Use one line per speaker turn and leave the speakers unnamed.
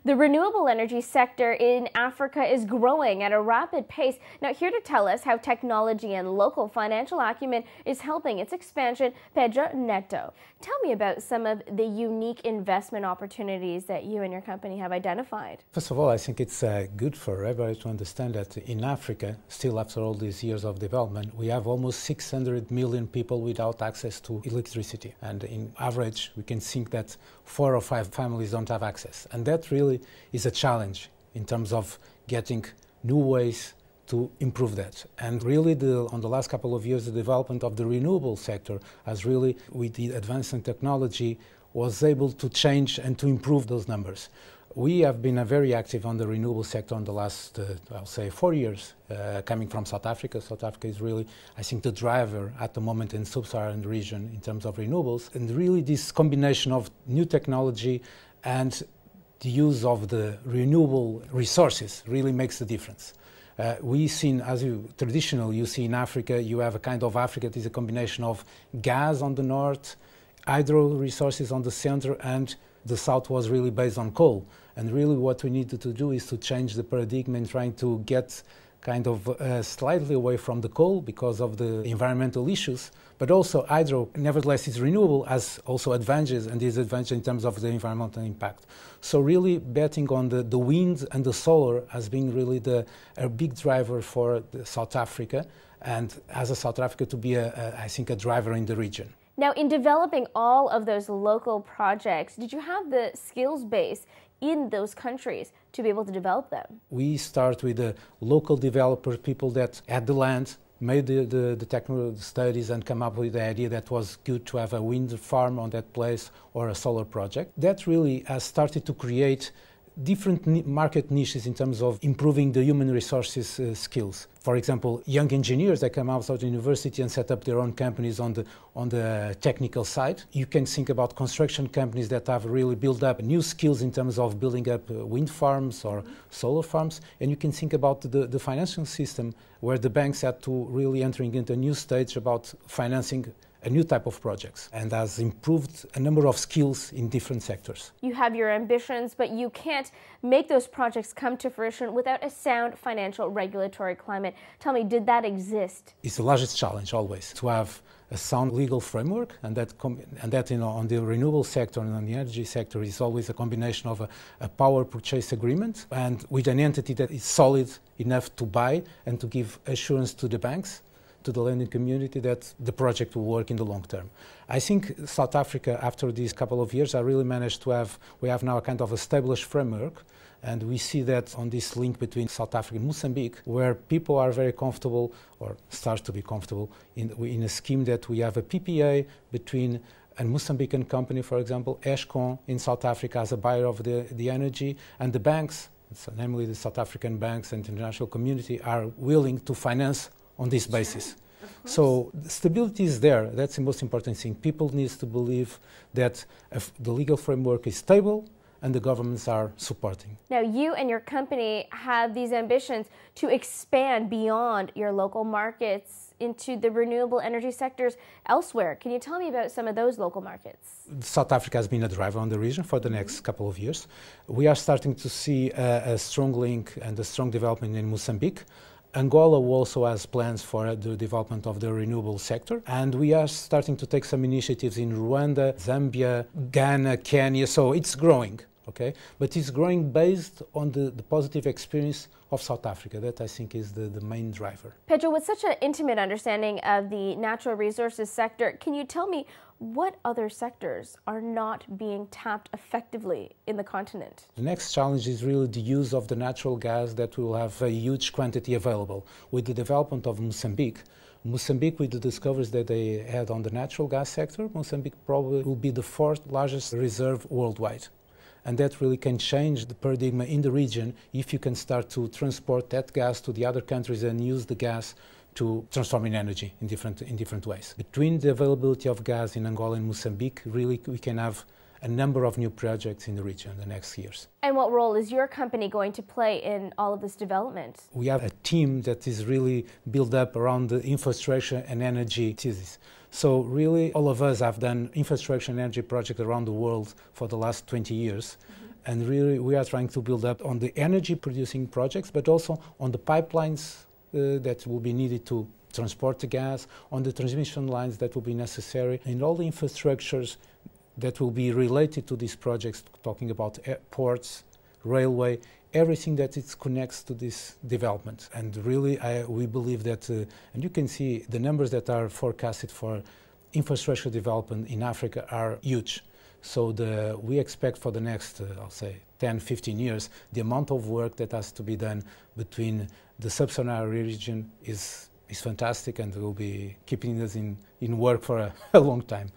The renewable energy sector in Africa is growing at a rapid pace. Now, here to tell us how technology and local financial acumen is helping its expansion, Pedro Neto. Tell me about some of the unique investment opportunities that you and your company have identified.
First of all, I think it's good for everybody to understand that in Africa, still after all these years of development, we have almost 600 million people without access to electricity. And in average, we can think that 4 or 5 families don't have access. And that really is a challenge in terms of getting new ways to improve that. And really, on the last couple of years, the development of the renewable sector has really, with the advance in technology, was able to change and to improve those numbers. We have been very active on the renewable sector in the last, I'll say, 4 years, coming from South Africa. South Africa is really, I think, the driver at the moment in sub-Saharan region in terms of renewables. And really this combination of new technology and the use of the renewable resources really makes the difference. We've seen, traditionally you see in Africa, you have a kind of Africa that is a combination of gas on the north, hydro resources on the center, and the south was really based on coal. And really what we needed to do is to change the paradigm and trying to get kind of slightly away from the coal because of the environmental issues, but also hydro, nevertheless, is renewable, has also advantages and disadvantages in terms of the environmental impact. So really betting on the wind and the solar has been really a big driver for South Africa, and as a South Africa to be, I think, a driver in the region.
Now, in developing all of those local projects, did you have the skills base in those countries to be able to develop them?
We start with the local developer, people that had the land, made the technical studies and come up with the idea that was good to have a wind farm on that place or a solar project. That really has started to create different market niches in terms of improving the human resources skills. For example, young engineers that come out of the university and set up their own companies on the technical side. You can think about construction companies that have really built up new skills in terms of building up wind farms or solar farms. And you can think about the financial system where the banks had to really entering into a new stage about financing a new type of projects, and has improved a number of skills in different sectors.
You have your ambitions, but you can't make those projects come to fruition without a sound financial regulatory climate. Tell me, did that exist?
It's the largest challenge always, to have a sound legal framework, and that on the renewable sector and on the energy sector is always a combination of a power purchase agreement and with an entity that is solid enough to buy and to give assurance to the banks, to the lending community, that the project will work in the long term. I think South Africa, after these couple of years, I really managed to we have now a kind of established framework, and we see that on this link between South Africa and Mozambique, where people are very comfortable, or start to be comfortable, in a scheme that we have a PPA between a Mozambican company, for example, Eskom in South Africa as a buyer of the energy, and the banks, so namely the South African banks and the international community, are willing to finance on this basis. So the stability is there. That's the most important thing. People need to believe that the legal framework is stable and the governments are supporting.
Now, you and your company have these ambitions to expand beyond your local markets into the renewable energy sectors elsewhere. Can you tell me about some of those local markets?
South Africa has been a driver on the region for the next couple of years. We are starting to see a strong link and a strong development in Mozambique. Angola also has plans for the development of the renewable sector, and we are starting to take some initiatives in Rwanda, Zambia, Ghana, Kenya, so it's growing, okay? But it's growing based on the positive experience of South Africa. That, I think, is the main driver.
Pedro, with such an intimate understanding of the natural resources sector, can you tell me what other sectors are not being tapped effectively in the continent?
The next challenge is really the use of the natural gas that will have a huge quantity available. With the development of Mozambique, with the discoveries that they had on the natural gas sector, Mozambique probably will be the 4th largest reserve worldwide. And that really can change the paradigm in the region if you can start to transport that gas to the other countries and use the gas to transform in energy in different ways. Between the availability of gas in Angola and Mozambique, really we can have a number of new projects in the region in the next years.
And what role is your company going to play in all of this development?
We have a team that is really built up around the infrastructure and energy thesis. So really all of us have done infrastructure and energy projects around the world for the last 20 years. And really, we are trying to build up on the energy producing projects, but also on the pipelines that will be needed to transport the gas, on the transmission lines that will be necessary, and all the infrastructures that will be related to these projects, talking about ports, railway, everything that it connects to this development. And really, we believe that, and you can see the numbers that are forecasted for infrastructure development in Africa are huge. So we expect for the next, I'll say, 10, 15 years, the amount of work that has to be done between the sub-Saharan region is fantastic, and will be keeping us in work for a long time.